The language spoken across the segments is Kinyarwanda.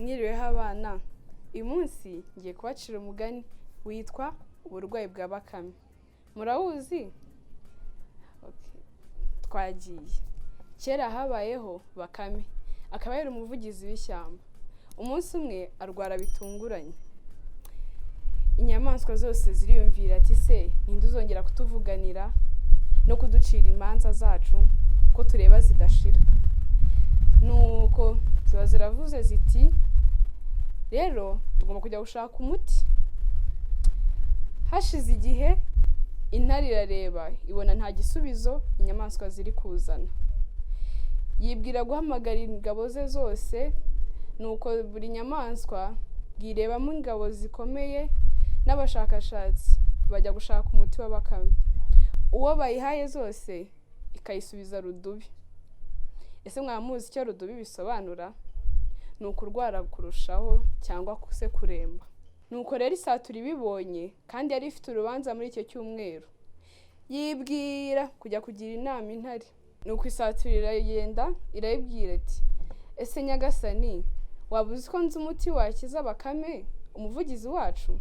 Mwiriweho abana, uyu munsi ngiye kubacira umugani witwa uburwayi bwa bakame. Murawuzi? Twagiye. Kera habayeho bakame, akaba yari umuvugizi w'ishyamba. Umunsi umwe arwara bitunguranye. Inyamaswa zose ziriyumvira ati se ninde uzongera kutuvuganira no kuducira imanza zacu ko tureba zidashira. Nuko ziba ziravuze ziti rero tugomba kujya gushaka umuti. Hashize igihe intare irareba ibona nta gisubizo inyamaswa ziri kuzana. Yibwira guhamagara ingabo ze zose, nuko buri nyamaswa bwirebamo ingabo zikomeye n'abashakashatsi bajya gushaka umuti wa bakame. Uwo bayihaye zose ikayisubiza rudubi. Ese mwamuzi icyo rudubi bisobanura? Ni ukurwara kurushaho cyangwa se kuremba. Nuko rero isatura ibibonye kandi yari ifite urubanza muri icyo cyumweru, yibwira kujya kugira inama intare. Nuko isatura iragenda irayibwira iti ese nyagasani, waba uzi ko nzi umuti wakiza bakame umuvugizi wacu?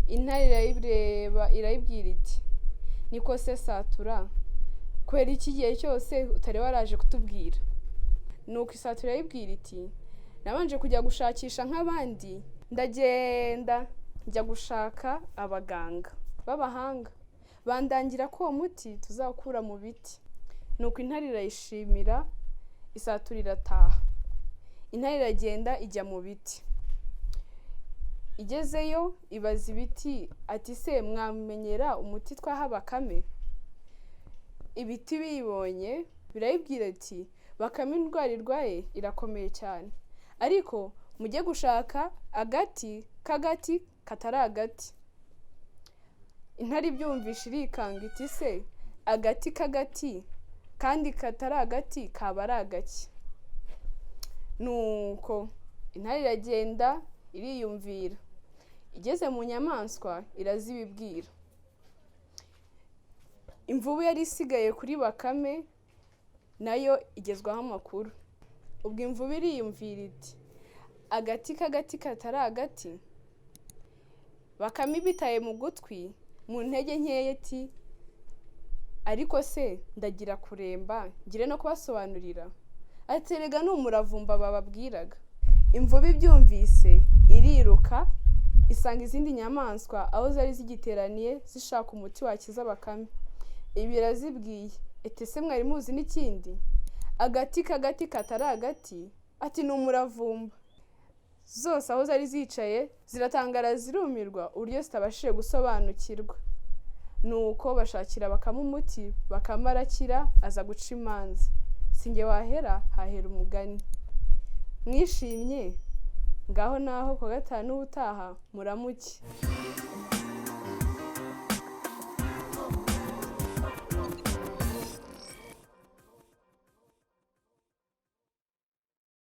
Intare irayireba irayibwira iti niko se satura, kwera iki gihe cyose utari waraje kutubwira? Nuko isatura irayibwira iti nabanje kujya gushakisha nk'abandi, ndagenda njya gushaka abaganga b'abahanga bandangira ko uwo muti tuzakura mu biti. Nuko intare irayishimira, isatura irataha. Intare iragenda ijya mu biti. Igezeyo ibaza ibiti ati se mwamenyera umuti twaha bakame? Ibiti biyibonye birayibwira ati bakame indwara irwaye irakomeye cyane, ariko mujye gushaka agati k'agati katari agati. Intare ibyumvisha irikanga iti se agati k'agati kandi katari agati kaba ari agaki? Nuko intare iragenda iriyumvira, igeze mu nyamaswa irazibibwira. Imvubu yari isigaye kuri bakame nayo igezwaho amakuru. Ubwo imvubu iriyumvira iti agati k'agati katari agati? Bakame ibitaye mu gutwi mu ntege nkeya iti ariko se ndagira kuremba ngire no kubasobanurira? Ati erega ni umuravumba bababwiraga. Imvubu ibyumvise iriruka isanga izindi nyamaswa aho zari zigiteraniye zishaka umuti wakiza bakame. Ibi irazibwiye iti se mwari muzi n'ikindi? Agati k'agati katari agati? Ati ni umuravumba. Zose aho zari zicaye ziratangara zirumirwa uburyo zitabashije gusobanukirwa. Nuko bashakira bakame umuti, bakame arakira aza guca imanza. Singe wahera hahera umugani. Mwishimye? Ngaho naho ku gatanu ubutaha muramuke.